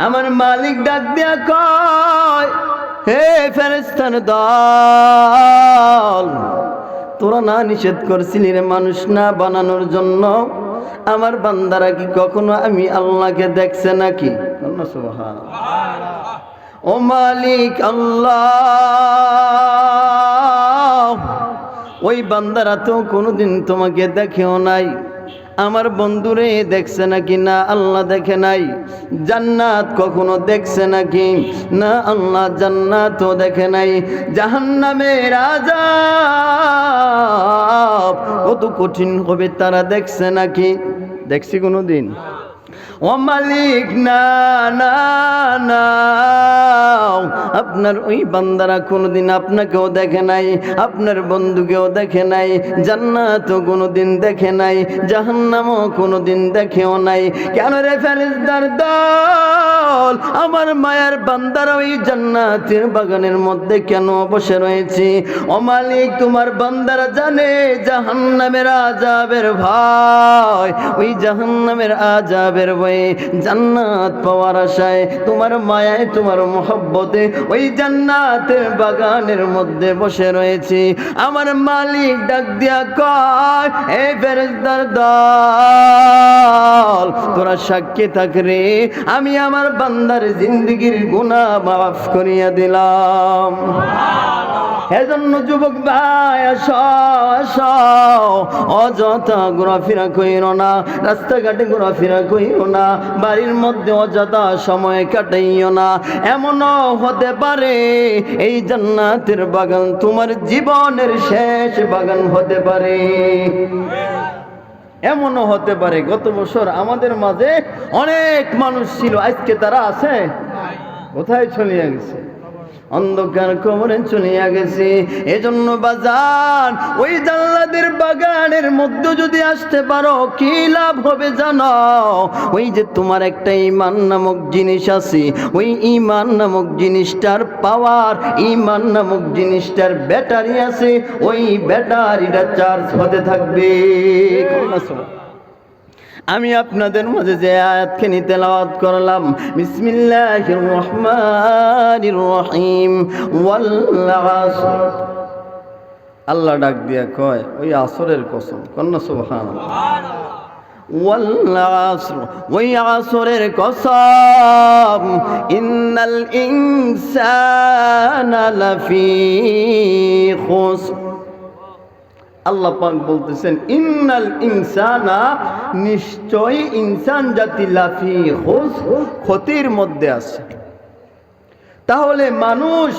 আমার মালিক ডাক দিয়া কয়, হে ফেরেশতার দল, তোরা না নিষেধ করছিলি রে মানুষ না বানানোর জন্য? আমার বান্দারা কি কখনো আমি আল্লাহকে দেখছে নাকি? সুবহানাল্লাহ। ও মালিক আল্লাহ, ওই বান্দারা তো কোনোদিন তোমাকে দেখেও নাই। আমার বন্ধুরে দেখছে নাকি? না আল্লাহ দেখে নাই। জান্নাত কখনো দেখছে নাকি? না আল্লাহ জান্নাতও দেখে নাই। জাহান্নামের আযাব কত কঠিন হবে তারা দেখছে নাকি? দেখছি কোনোদিন? ও মালিক, না না না, আপনার ওই বান্দারা কোনোদিন আপনাকেও দেখে নাই, আপনার বন্ধুকেও দেখে নাই, জান্নাতও কোনোদিন দেখে নাই, জাহান্নামও কোনোদিন দেখেও নাই। কেন রে ফেরেশতার দল, আমার মায়ার বান্দারা ওই জান্নাতের বাগানের মধ্যে কেন বসে রয়েছে? ও মালিক, তোমার বান্দারা জানে জাহান্নামের আযাবের ভয়, ওই জাহান্নামের আযাবের ভয়ে জান্নাত পাওয়ার আশায় তোমার মায়ায় তোমার মহব্বতে ওই জান্নাতের বাগানের মধ্যে বসে রয়েছে। আমার মালিক ডাক দিয়া কয়, হে ফেরেশতার দল, তোরা সাক্ষী থাক রে, আমি আমার বান্দার জিন্দেগীর গুনাহ মাফ করিয়া দিলাম। এজন্য যুবক ভাই, অযথা ঘোরাফেরা কইরো না, রাস্তাঘাটে ঘোরাফেরা কইরো না, বাড়ির মধ্যে অযথা সময় কাটাইও না। এমনও হতে পারে এই জান্নাতের বাগান তোমার জীবনের শেষ বাগান হতে পারে। এমনও হতে পারে গত বছর আমাদের মাঝে অনেক মানুষ ছিল, আজকে তারা আছে কোথায়? চলিয়া গেছে, অন্ধকার কবরে চলিয়া গেছে। এজন্য বাজান, ওই জান্নাতের বাগানের মধ্যে যদি আসতে পারো কি লাভ হবে জানো? ওই যে তোমার একটা ঈমান নামক জিনিস আছে, ওই ঈমান নামক জিনিসটার পাওয়ার, ঈমান নামক জিনিসটার ব্যাটারি আছে, ওই ব্যাটারিটা চার্জ হতে থাকবে। আমি আপনাদের মাঝে যে আয়াতখানি তেলাওয়াত করলাম, বিসমিল্লাহির রহমানির রহিম, ওয়াল আসর, আল্লাহ ডাক দিয়া কয় ওই আসরের কসম, কন্না সুবহানাল্লাহ। ওয়াল আসর, ওই আসরের কসম, ইন্নাল ইনসানা লাফি খুসর। আল্লাহ পাক বলতেছেন, ইন্নাল ইনসানা, নিশ্চয় ইনসান জাতি, লাফি খুসর, ক্ষতির মধ্যে আছে। তাহলে মানুষ